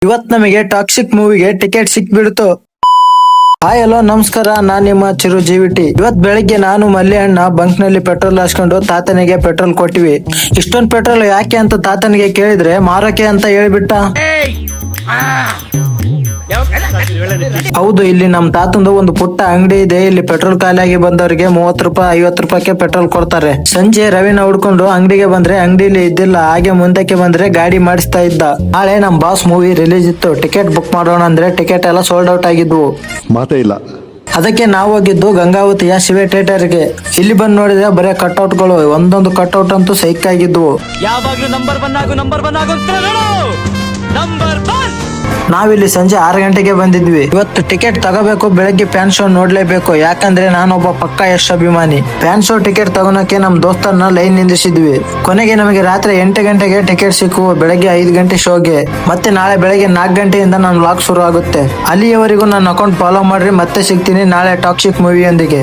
ಇವತ್ ನಮಗೆ toxic ಮೂವಿಗೆ ticket ಸಿಕ್ಬಿಡ್ತು. Hi hello ನಮಸ್ಕಾರ, ನಾನ್ ನಿಮ್ಮ ಚಿರುಜೀವಿಟಿ. ಇವತ್ ಬೆಳಿಗ್ಗೆ ನಾನು ಮಲ್ಲಿ ಅಣ್ಣ ಬಂಕ್ ನಲ್ಲಿ ಪೆಟ್ರೋಲ್ ಹಾಸ್ಕೊಂಡು ತಾತನಿಗೆ ಪೆಟ್ರೋಲ್ ಕೊಟ್ಟಿವಿ. ಇಷ್ಟೊಂದ್ ಪೆಟ್ರೋಲ್ ಯಾಕೆ ಅಂತ ತಾತನಿಗೆ ಕೇಳಿದ್ರೆ ಮಾರಕ್ಕೆ ಅಂತ ಹೇಳ್ಬಿಟ್ಟ. ಹೌದು, ಇಲ್ಲಿ ನಮ್ ತಾತಂದು ಒಂದು ಪುಟ್ಟ ಅಂಗಡಿ ಇದೆ. ಇಲ್ಲಿ ಪೆಟ್ರೋಲ್ ಖಾಲಿಯಾಗಿ ಬಂದವರಿಗೆ 30 ರೂಪಾಯಿ 50 ರೂಪಾಯಿಗೆ ಪೆಟ್ರೋಲ್ ಕೊಡ್ತಾರೆ. ಸಂಜೆ ರವಿನ ಹುಡ್ಕೊಂಡು ಅಂಗಡಿಗೆ ಬಂದ್ರೆ ಅಂಗಡಿಲಿ ಇದ್ದಿಲ್ಲ. ಹಾಗೆ ಮುಂದಕ್ಕೆ ಬಂದ್ರೆ ಗಾಡಿ ಮಾಡಿಸ್ತಾ ಇದ್ದ. ನಾಳೆ ನಮ್ ಬಾಸ್ ಮೂವಿ ರಿಲೀಸ್ ಇತ್ತು. ಟಿಕೆಟ್ ಬುಕ್ ಮಾಡೋಣ ಅಂದ್ರೆ ಟಿಕೆಟ್ ಎಲ್ಲ ಸೋಲ್ಡ್ ಔಟ್ ಆಗಿದ್ವು. ಮಾತೇ ಇಲ್ಲ. ಅದಕ್ಕೆ ನಾವು ಹೋಗಿದ್ದು ಗಂಗಾವತಿಯ ಶಿವೆ ಥಿಯೇಟರ್ಗೆ. ಇಲ್ಲಿ ಬಂದು ನೋಡಿದ್ರೆ ಬರೇ ಕಟ್ಔಟ್ಗಳು, ಒಂದೊಂದು ಕಟ್ಔಟ್ ಅಂತೂ ಸೈಕ್ ಆಗಿದ್ವು. ಯಾವಾಗ್ಲೂ ನಂಬರ್ ಬಂದಾಗ ನಾವಿಲ್ಲಿ ಸಂಜೆ 6 ಗಂಟೆಗೆ ಬಂದಿದ್ವಿ. ಇವತ್ತು ಟಿಕೆಟ್ ತಗೋಬೇಕು, ಬೆಳಗ್ಗೆ ಫ್ಯಾನ್ ಶೋ ನೋಡ್ಲೇಬೇಕು. ಯಾಕಂದ್ರೆ ನಾನೊಬ್ಬ ಪಕ್ಕಾ ಯಶ್ ಅಭಿಮಾನಿ. ಫ್ಯಾನ್ ಶೋ ಟಿಕೆಟ್ ತಗೋಣಕ್ಕೆ ನಮ್ ದೋಸ್ತರನ್ನ ಲೈನ್ ನಿಂದಿಸಿದ್ವಿ. ಕೊನೆಗೆ ನಮಗೆ ರಾತ್ರಿ 8 ಗಂಟೆಗೆ ಟಿಕೆಟ್ ಸಿಕ್ಕುವ. ಬೆಳಗ್ಗೆ 5 ಗಂಟೆ ಶೋಗೆ. ಮತ್ತೆ ನಾಳೆ ಬೆಳಗ್ಗೆ 4 ಗಂಟೆಯಿಂದ ನನ್ನ ವ್ಲಾಗ್ ಶುರು ಆಗುತ್ತೆ. ಅಲ್ಲಿಯವರೆಗೂ ನನ್ನ ಅಕೌಂಟ್ ಫಾಲೋ ಮಾಡ್ರಿ. ಮತ್ತೆ ಸಿಗ್ತೀನಿ ನಾಳೆ ಟಾಕ್ಸಿಕ್ ಮೂವಿಯೊಂದಿಗೆ.